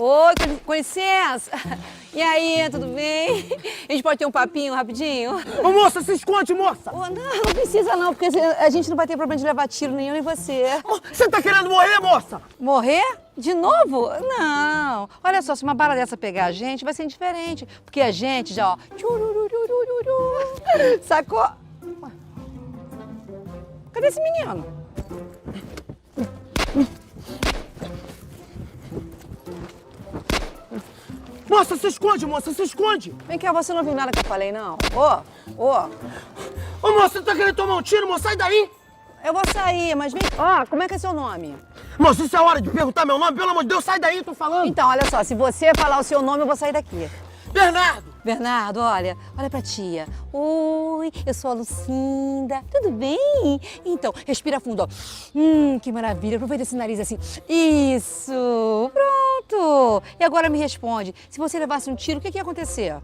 Oi, com licença. E aí, tudo bem? A gente pode ter um papinho rapidinho? Ô, moça, se esconde, moça! Oh, não precisa não, porque a gente não vai ter problema de levar tiro nenhum em você. Você tá querendo morrer, moça? Morrer? De novo? Não. Olha só, se uma bala dessa pegar a gente, vai ser indiferente. Porque a gente já, ó... Sacou? Cadê esse menino? Moça, se esconde, moça, se esconde! Vem cá, você não viu nada que eu falei, não? Ô, moça, você tá querendo tomar um tiro, moça? Sai daí! Eu vou sair, mas vem... Ó, como é que é seu nome? Moça, isso é hora de perguntar meu nome? Pelo amor de Deus, sai daí, tô falando! Então, olha só, se você falar o seu nome, eu vou sair daqui. Bernardo! Bernardo, olha pra tia. Oi, eu sou a Lucinda. Tudo bem? Então, respira fundo, ó. Que maravilha. Aproveita esse nariz assim. Isso! Pronto! E agora me responde. Se você levasse um tiro, o que ia acontecer?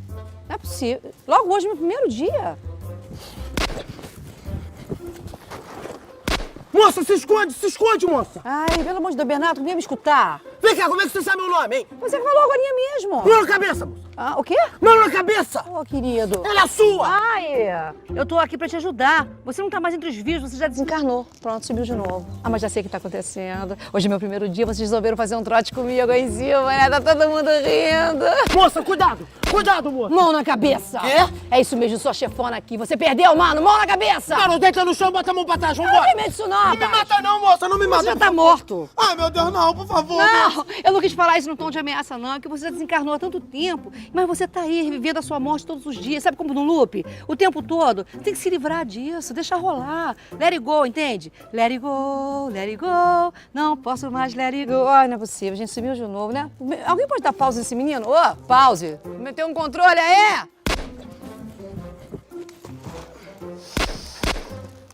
Não é possível. Logo hoje, meu primeiro dia. Moça, se esconde, moça! Ai, pelo amor de Deus, Bernardo, não ia me escutar? Vem cá, como é que você sabe meu nome, hein? Você falou agora mesmo. Mão na cabeça, moça! Ah, o quê? Mão na cabeça! Ô, querido. Ela é sua! Ai, eu tô aqui pra te ajudar. Você não tá mais entre os vivos, você já desencarnou. Pronto, subiu de novo. Ah, mas já sei o que tá acontecendo. Hoje é meu primeiro dia, vocês resolveram fazer um trote comigo aí em cima, né? Tá todo mundo rindo. Moça, cuidado! Cuidado, moça! Mão na cabeça! Quê? É isso mesmo, sua chefona aqui. Você perdeu, mano! Mão na cabeça! Cara, deita no chão, bota a mão pra trás, Não vambora! tem medo disso não, Não me rapaz. mata não, moça, não me mata! Você já tá morto. Ai, meu Deus, não, por favor! Não, eu não quis falar isso no tom de ameaça, não, que você já desencarnou há tanto tempo, mas você tá aí revivendo a sua morte todos os dias, sabe como no loop? O tempo todo. Tem que se livrar disso, deixa rolar. Let it go, entende? Let it go, não posso mais let it go. Ai, não é possível, a gente sumiu de novo, né? Alguém pode dar pausa nesse menino? Ô, pause. Meteu um controle aí?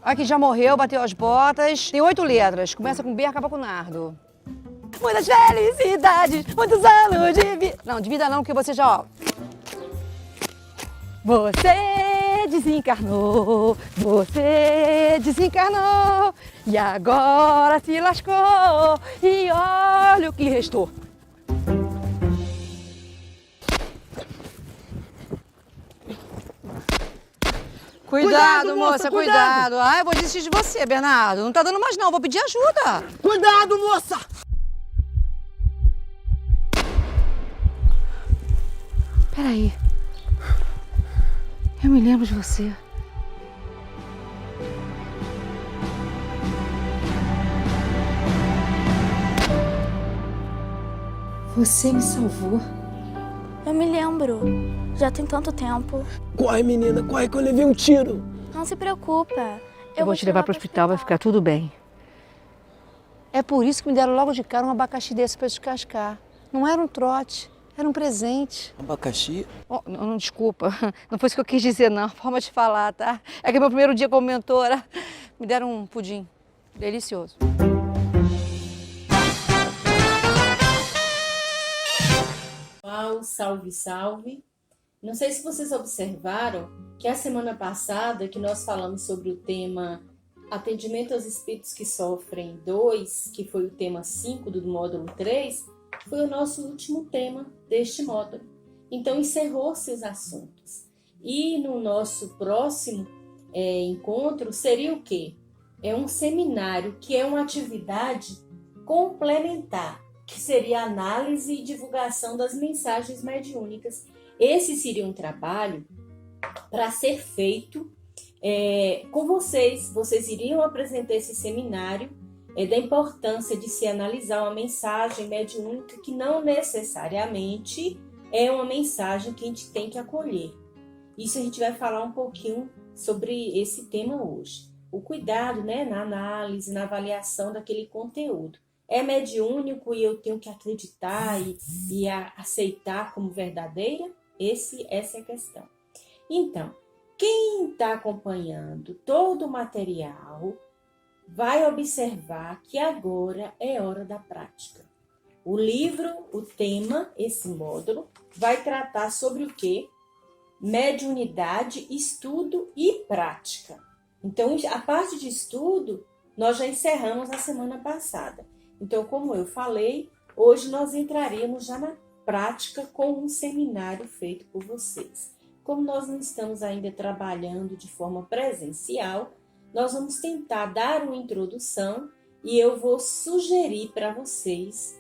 Aqui já morreu, bateu as botas. Tem 8 letras, começa com B e acaba com Nardo. Muitas felicidades, muitos anos de vida. Não, de vida não, porque você já, ó. Você desencarnou e agora se lascou e olha o que restou. Cuidado, moça, cuidado. Ai, eu vou desistir de você, Bernardo. Não tá dando mais não, vou pedir ajuda. Cuidado, moça! Peraí. Eu me lembro de você. Você me salvou. Eu me lembro. Já tem tanto tempo. Corre, menina, corre que eu levei um tiro. Não se preocupa. Eu vou te levar pro hospital, vai ficar tudo bem. É por isso que me deram logo de cara um abacaxi desse pra descascar. Não era um trote, era um presente. Abacaxi? Oh, não, desculpa, não foi isso que eu quis dizer não, forma de falar, tá? É que meu primeiro dia como mentora, me deram um pudim delicioso. Salve, salve! Não sei se vocês observaram que a semana passada que nós falamos sobre o tema Atendimento aos Espíritos que Sofrem 2, que foi o tema 5 do módulo 3, foi o nosso último tema deste módulo. Então encerrou-se os assuntos. E no nosso próximo encontro seria o quê? É um seminário que é uma atividade complementar, que seria a análise e divulgação das mensagens mediúnicas. Esse seria um trabalho para ser feito com vocês. Vocês iriam apresentar esse seminário da importância de se analisar uma mensagem mediúnica que não necessariamente é uma mensagem que a gente tem que acolher. Isso a gente vai falar um pouquinho sobre esse tema hoje. O cuidado, né, na análise, na avaliação daquele conteúdo. É mediúnico e eu tenho que acreditar e aceitar como verdadeira? Essa é a questão. Então, quem está acompanhando todo o material vai observar que agora é hora da prática. O livro, o tema, esse módulo, vai tratar sobre o quê? Mediunidade, estudo e prática. Então, a parte de estudo, nós já encerramos na semana passada. Então, como eu falei, hoje nós entraremos já na prática com um seminário feito por vocês. Como nós não estamos ainda trabalhando de forma presencial, nós vamos tentar dar uma introdução e eu vou sugerir para vocês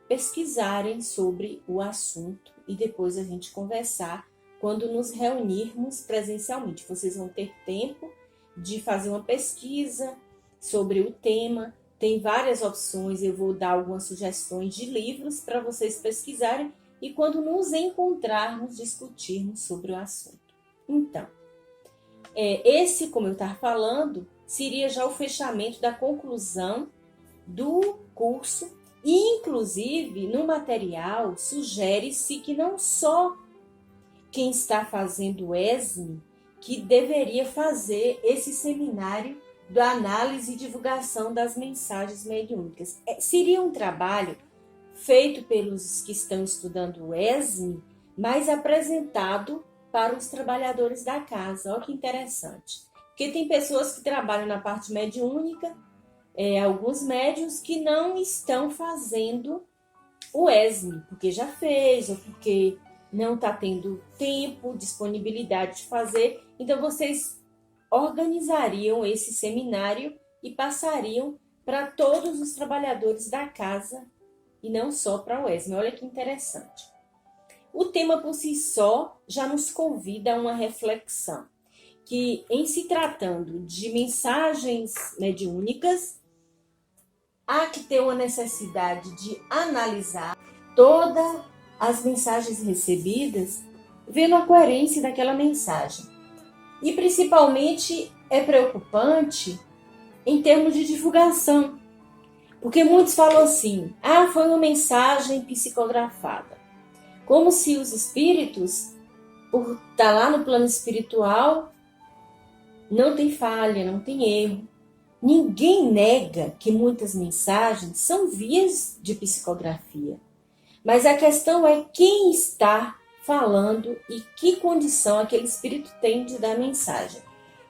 pesquisarem sobre o assunto e depois a gente conversar quando nos reunirmos presencialmente. Vocês vão ter tempo de fazer uma pesquisa sobre o tema. Tem várias opções, eu vou dar algumas sugestões de livros para vocês pesquisarem e quando nos encontrarmos, discutirmos sobre o assunto. Então, esse, como eu estava falando, seria já o fechamento da conclusão do curso e, inclusive, no material, sugere-se que não só quem está fazendo o ESME que deveria fazer esse seminário da análise e divulgação das mensagens mediúnicas. Seria um trabalho feito pelos que estão estudando o ESME, mas apresentado para os trabalhadores da casa. Olha que interessante. Porque tem pessoas que trabalham na parte mediúnica, alguns médiuns que não estão fazendo o ESME, porque já fez, ou porque não está tendo tempo, disponibilidade de fazer. Então, vocês organizariam esse seminário e passariam para todos os trabalhadores da casa e não só para o ESME. Olha que interessante. O tema por si só já nos convida a uma reflexão, que em se tratando de mensagens mediúnicas, há que ter uma necessidade de analisar todas as mensagens recebidas, vendo a coerência daquela mensagem. E principalmente é preocupante em termos de divulgação, porque muitos falam assim, foi uma mensagem psicografada. Como se os espíritos, por estar lá no plano espiritual, não tem falha, não tem erro. Ninguém nega que muitas mensagens são vias de psicografia. Mas a questão é quem está falando e que condição aquele espírito tem de dar mensagem.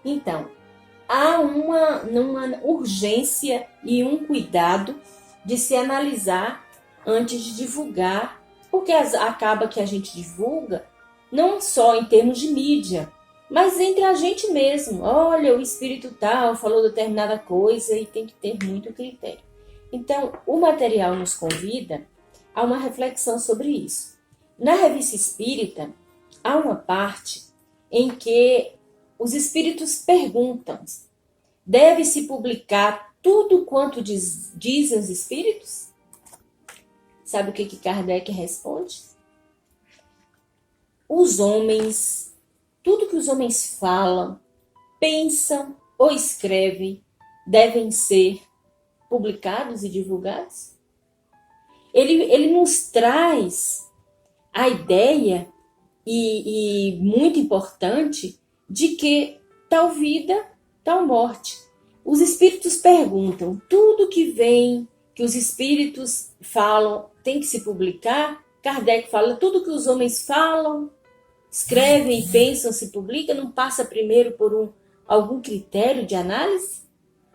Então, há uma urgência e um cuidado de se analisar antes de divulgar, porque acaba que a gente divulga não só em termos de mídia, mas entre a gente mesmo. Olha, o espírito tal falou determinada coisa e tem que ter muito critério. Então, o material nos convida a uma reflexão sobre isso. Na Revista Espírita, há uma parte em que os espíritos perguntam: deve-se publicar tudo quanto dizem os espíritos? Sabe o que Kardec responde? Os homens, tudo que os homens falam, pensam ou escrevem, devem ser publicados e divulgados? Ele nos traz a ideia, e muito importante, de que tal vida, tal morte. Os espíritos perguntam, tudo que vem, que os espíritos falam, tem que se publicar? Kardec fala, tudo que os homens falam, escrevem e pensam, se publica, não passa primeiro por algum critério de análise?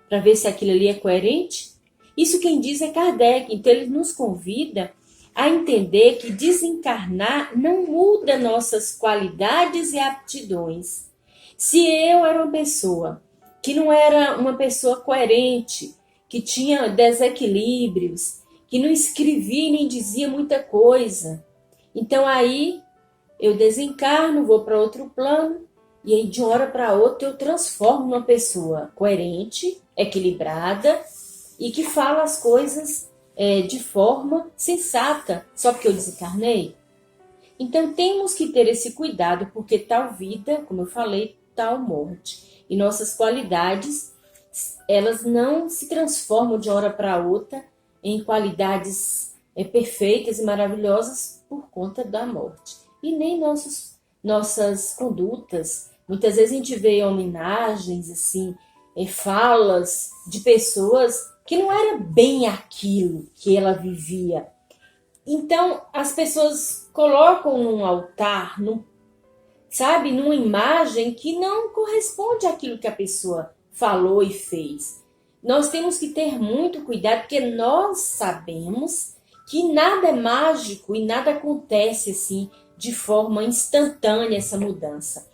Para ver se aquilo ali é coerente? Isso quem diz é Kardec, então ele nos convida a entender que desencarnar não muda nossas qualidades e aptidões. Se eu era uma pessoa que não era uma pessoa coerente, que tinha desequilíbrios, que não escrevia nem dizia muita coisa, então aí eu desencarno, vou para outro plano, e aí de uma hora para outra eu transformo uma pessoa coerente, equilibrada, e que fala as coisas de forma sensata, só porque eu desencarnei. Então temos que ter esse cuidado, porque tal vida, como eu falei, tal morte. E nossas qualidades, elas não se transformam de uma hora para outra em qualidades perfeitas e maravilhosas por conta da morte. E nem nossas condutas. Muitas vezes a gente vê homenagens, assim, falas de pessoas que não era bem aquilo que ela vivia. Então, as pessoas colocam num altar, numa imagem que não corresponde àquilo que a pessoa falou e fez. Nós temos que ter muito cuidado, porque nós sabemos que nada é mágico e nada acontece assim de forma instantânea essa mudança.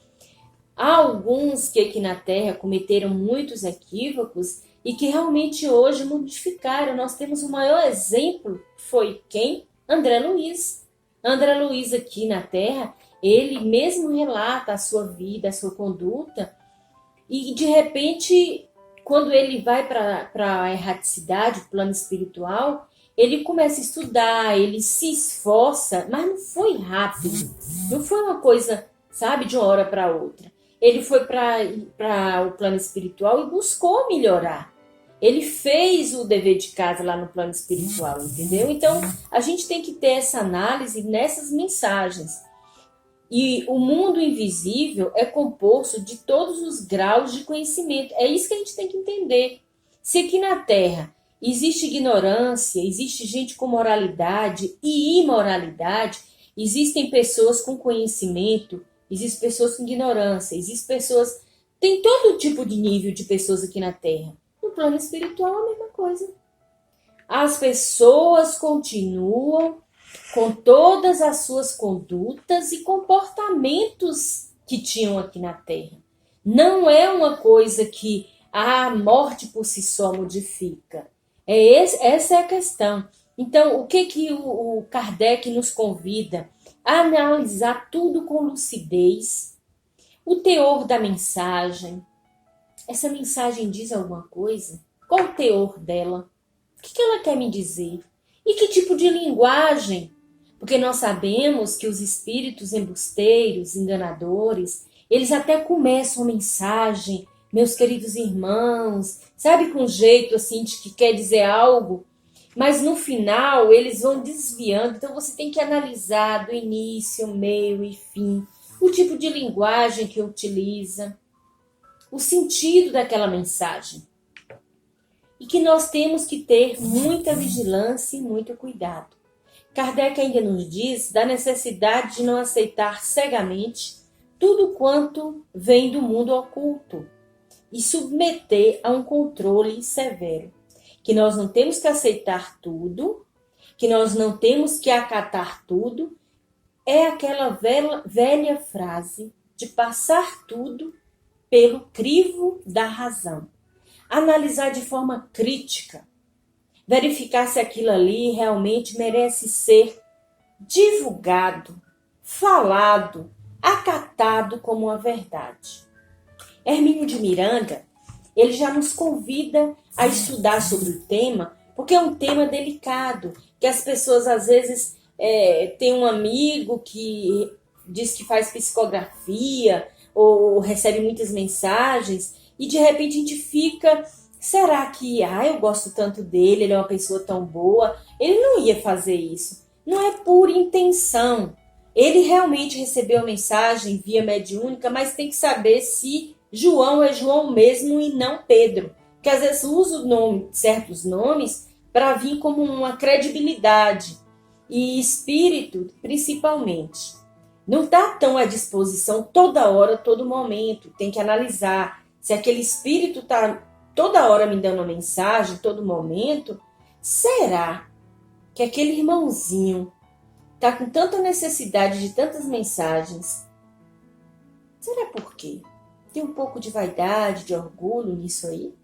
Há alguns que aqui na Terra cometeram muitos equívocos e que realmente hoje modificaram. Nós temos o maior exemplo, foi quem? André Luiz. André Luiz aqui na Terra, ele mesmo relata a sua vida, a sua conduta, e de repente, quando ele vai para a erraticidade, o plano espiritual, ele começa a estudar, ele se esforça, mas não foi rápido, não foi uma coisa, sabe, de uma hora para outra. Ele foi para o plano espiritual e buscou melhorar. Ele fez o dever de casa lá no plano espiritual, entendeu? Então, a gente tem que ter essa análise nessas mensagens. E o mundo invisível é composto de todos os graus de conhecimento. É isso que a gente tem que entender. Se aqui na Terra existe ignorância, existe gente com moralidade e imoralidade, existem pessoas com conhecimento, existem pessoas com ignorância, existem pessoas... Tem todo tipo de nível de pessoas aqui na Terra. No plano espiritual é a mesma coisa. As pessoas continuam com todas as suas condutas e comportamentos que tinham aqui na Terra. Não é uma coisa que a morte por si só modifica. Essa é a questão. Então, o que o Kardec nos convida? A analisar tudo com lucidez, o teor da mensagem. Essa mensagem diz alguma coisa? Qual o teor dela? O que ela quer me dizer? E que tipo de linguagem? Porque nós sabemos que os espíritos embusteiros, enganadores, eles até começam a mensagem, meus queridos irmãos, sabe, com um jeito assim de que quer dizer algo, mas no final eles vão desviando. Então você tem que analisar do início, meio e fim, o tipo de linguagem que utiliza, o sentido daquela mensagem. E que nós temos que ter muita vigilância e muito cuidado. Kardec ainda nos diz da necessidade de não aceitar cegamente tudo quanto vem do mundo oculto e submeter a um controle severo. Que nós não temos que aceitar tudo, que nós não temos que acatar tudo. É aquela velha frase de passar tudo pelo crivo da razão. Analisar de forma crítica, verificar se aquilo ali realmente merece ser divulgado, falado, acatado como uma verdade. Hermínio de Miranda, ele já nos convida a estudar sobre o tema, porque é um tema delicado, que as pessoas às vezes têm um amigo que diz que faz psicografia ou recebe muitas mensagens e de repente a gente fica, será que eu gosto tanto dele, ele é uma pessoa tão boa, ele não ia fazer isso. Não é por intenção. Ele realmente recebeu a mensagem via mediúnica, mas tem que saber se João é João mesmo e não Pedro. Porque às vezes usa certos nomes para vir como uma credibilidade. E espírito, principalmente, não está tão à disposição toda hora, todo momento. Tem que analisar se aquele espírito está toda hora me dando uma mensagem, todo momento. Será que aquele irmãozinho está com tanta necessidade de tantas mensagens? Será por quê? Tem um pouco de vaidade, de orgulho nisso aí?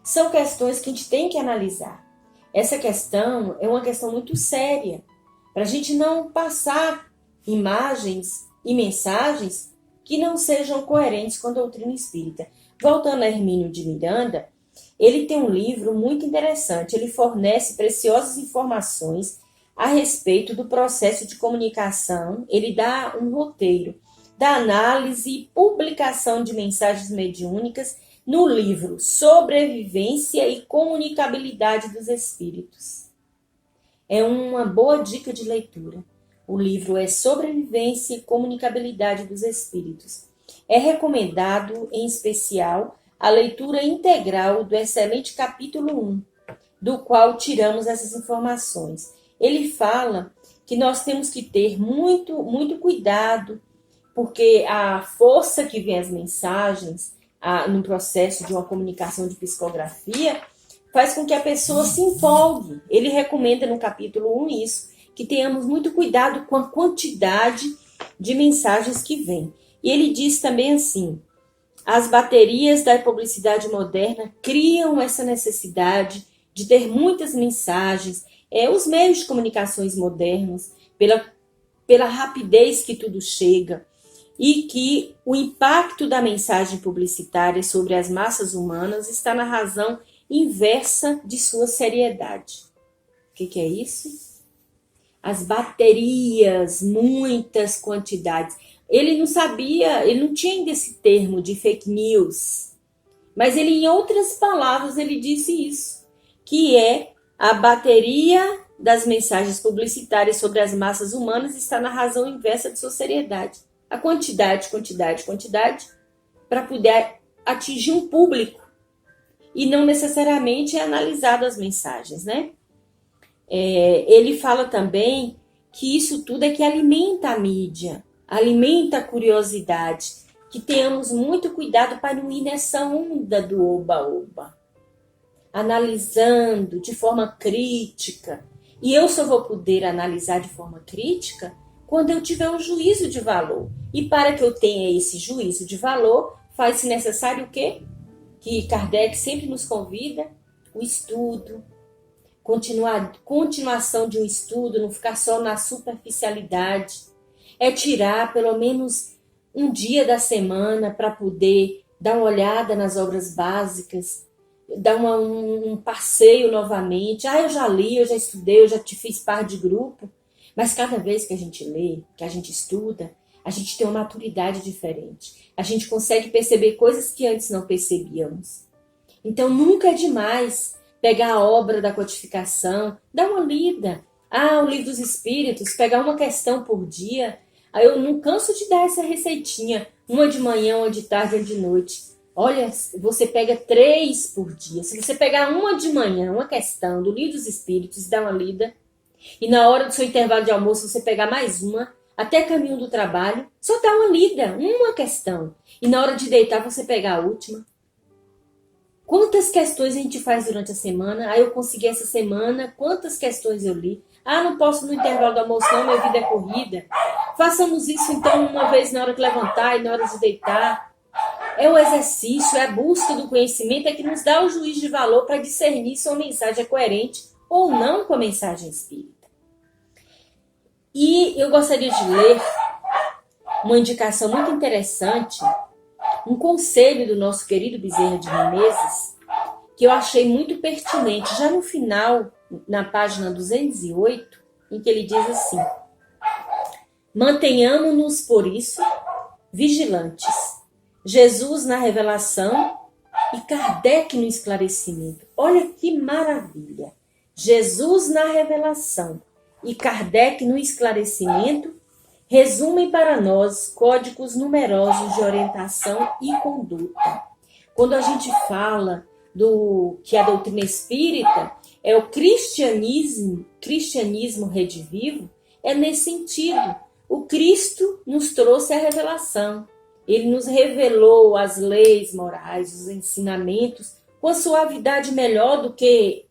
São questões que a gente tem que analisar. Essa questão é uma questão muito séria, para a gente não passar imagens e mensagens que não sejam coerentes com a doutrina espírita. Voltando a Hermínio de Miranda, ele tem um livro muito interessante. Ele fornece preciosas informações a respeito do processo de comunicação. Ele dá um roteiro da análise e publicação de mensagens mediúnicas no livro Sobrevivência e Comunicabilidade dos Espíritos. É uma boa dica de leitura. O livro é Sobrevivência e Comunicabilidade dos Espíritos. É recomendado, em especial, a leitura integral do excelente capítulo 1, do qual tiramos essas informações. Ele fala que nós temos que ter muito, muito cuidado, porque a força que vem as mensagens no processo de uma comunicação de psicografia faz com que a pessoa se empolgue. Ele recomenda no capítulo 1 isso, que tenhamos muito cuidado com a quantidade de mensagens que vem. E ele diz também assim, as baterias da publicidade moderna criam essa necessidade de ter muitas mensagens, os meios de comunicações modernos, pela rapidez que tudo chega, e que o impacto da mensagem publicitária sobre as massas humanas está na razão inversa de sua seriedade. O que é isso? As baterias, muitas quantidades. Ele não sabia, ele não tinha ainda esse termo de fake news, mas ele, em outras palavras, ele disse isso, que a bateria das mensagens publicitárias sobre as massas humanas está na razão inversa de sua seriedade. A quantidade, para poder atingir um público e não necessariamente é analisado as mensagens, né? Ele fala também que isso tudo é que alimenta a mídia, alimenta a curiosidade, que tenhamos muito cuidado para não ir nessa onda do oba-oba, analisando de forma crítica. E eu só vou poder analisar de forma crítica quando eu tiver um juízo de valor. E para que eu tenha esse juízo de valor, faz-se necessário o quê? Que Kardec sempre nos convida, o estudo, continuação de um estudo, não ficar só na superficialidade. É tirar pelo menos um dia da semana para poder dar uma olhada nas obras básicas, dar um passeio novamente. Eu já li, eu já estudei, eu já fiz parte de grupo. Mas cada vez que a gente lê, que a gente estuda, a gente tem uma maturidade diferente. A gente consegue perceber coisas que antes não percebíamos. Então nunca é demais pegar a obra da codificação, dar uma lida. O Livro dos Espíritos, pegar uma questão por dia. Eu não canso de dar essa receitinha, uma de manhã, uma de tarde, uma de noite. Olha, você pega 3 por dia. Se você pegar uma de manhã, uma questão do Livro dos Espíritos, dá uma lida, e na hora do seu intervalo de almoço você pegar mais uma, até caminho do trabalho, só dá uma lida, uma questão. E na hora de deitar você pegar a última. Quantas questões a gente faz durante a semana? Eu consegui essa semana, quantas questões eu li? Não posso no intervalo do almoço não, minha vida é corrida. Façamos isso então uma vez na hora de levantar e na hora de deitar. É o exercício, é a busca do conhecimento, que nos dá o juízo de valor para discernir se uma mensagem é coerente ou não com a mensagem espírita. E eu gostaria de ler uma indicação muito interessante, um conselho do nosso querido Bezerra de Menezes, que eu achei muito pertinente, já no final, na página 208, em que ele diz assim: mantenhamo-nos, por isso, vigilantes. Jesus na revelação e Kardec no esclarecimento. Olha que maravilha! Jesus na revelação e Kardec no esclarecimento resumem para nós códigos numerosos de orientação e conduta. Quando a gente fala do que a doutrina espírita é o cristianismo redivivo, é nesse sentido. O Cristo nos trouxe a revelação. Ele nos revelou as leis morais, os ensinamentos, com a suavidade melhor do que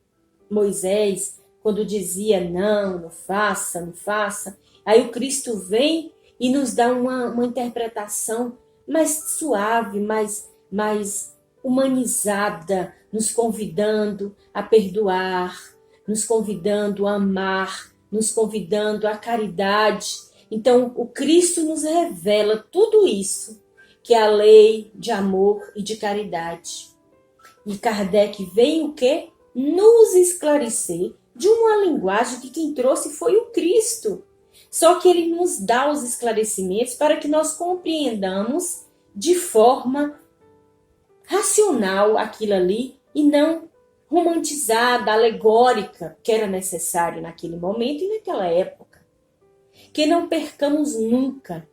Moisés, quando dizia não faça, não faça. Aí o Cristo vem e nos dá uma interpretação mais suave, mais humanizada, nos convidando a perdoar, nos convidando a amar, nos convidando à caridade. Então, o Cristo nos revela tudo isso, que é a lei de amor e de caridade. E Kardec vem o quê? Nos esclarecer de uma linguagem que quem trouxe foi o Cristo. Só que ele nos dá os esclarecimentos para que nós compreendamos de forma racional aquilo ali e não romantizada, alegórica, que era necessário naquele momento e naquela época. Que não percamos nunca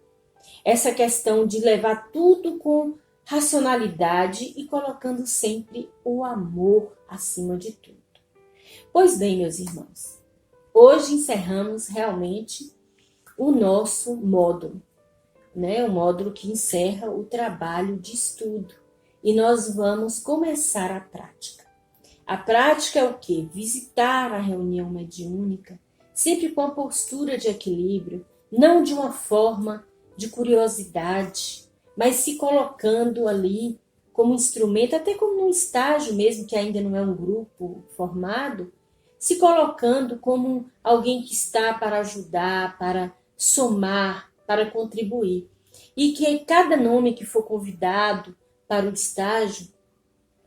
essa questão de levar tudo com racionalidade e colocando sempre o amor acima de tudo. Pois bem, meus irmãos, hoje encerramos realmente o nosso módulo, né? O módulo que encerra o trabalho de estudo. E nós vamos começar a prática. A prática é o quê? Visitar a reunião mediúnica, sempre com a postura de equilíbrio, não de uma forma de curiosidade, mas se colocando ali como instrumento, até como num estágio mesmo, que ainda não é um grupo formado, se colocando como alguém que está para ajudar, para somar, para contribuir. E que cada nome que for convidado para o estágio,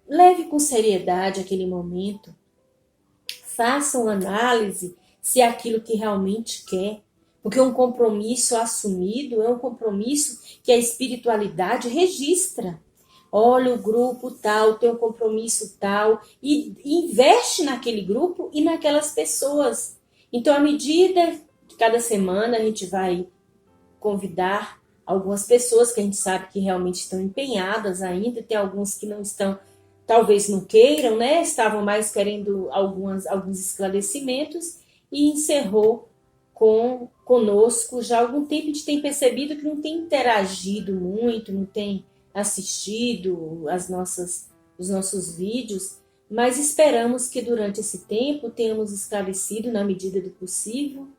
leve com seriedade aquele momento, faça uma análise se é aquilo que realmente quer, porque um compromisso assumido é um compromisso que a espiritualidade registra. Olha, o grupo tal tem um compromisso tal, e investe naquele grupo e naquelas pessoas. Então, à medida que cada semana a gente vai convidar algumas pessoas que a gente sabe que realmente estão empenhadas ainda, tem alguns que não estão, talvez não queiram, né? Estavam mais querendo alguns esclarecimentos, e encerrou conosco já há algum tempo. A gente tem percebido que não tem interagido muito, não tem assistido os nossos vídeos, mas esperamos que durante esse tempo tenhamos esclarecido na medida do possível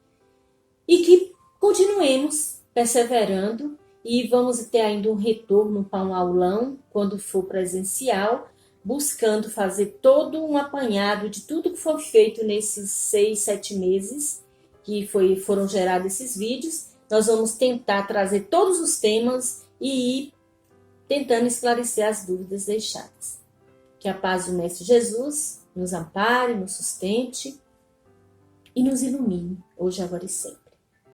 e que continuemos perseverando, e vamos ter ainda um retorno para um aulão quando for presencial, buscando fazer todo um apanhado de tudo que foi feito nesses 6, 7 meses que foram gerados esses vídeos. Nós vamos tentar trazer todos os temas e ir tentando esclarecer as dúvidas deixadas. Que a paz do Mestre Jesus nos ampare, nos sustente e nos ilumine, hoje, agora e sempre.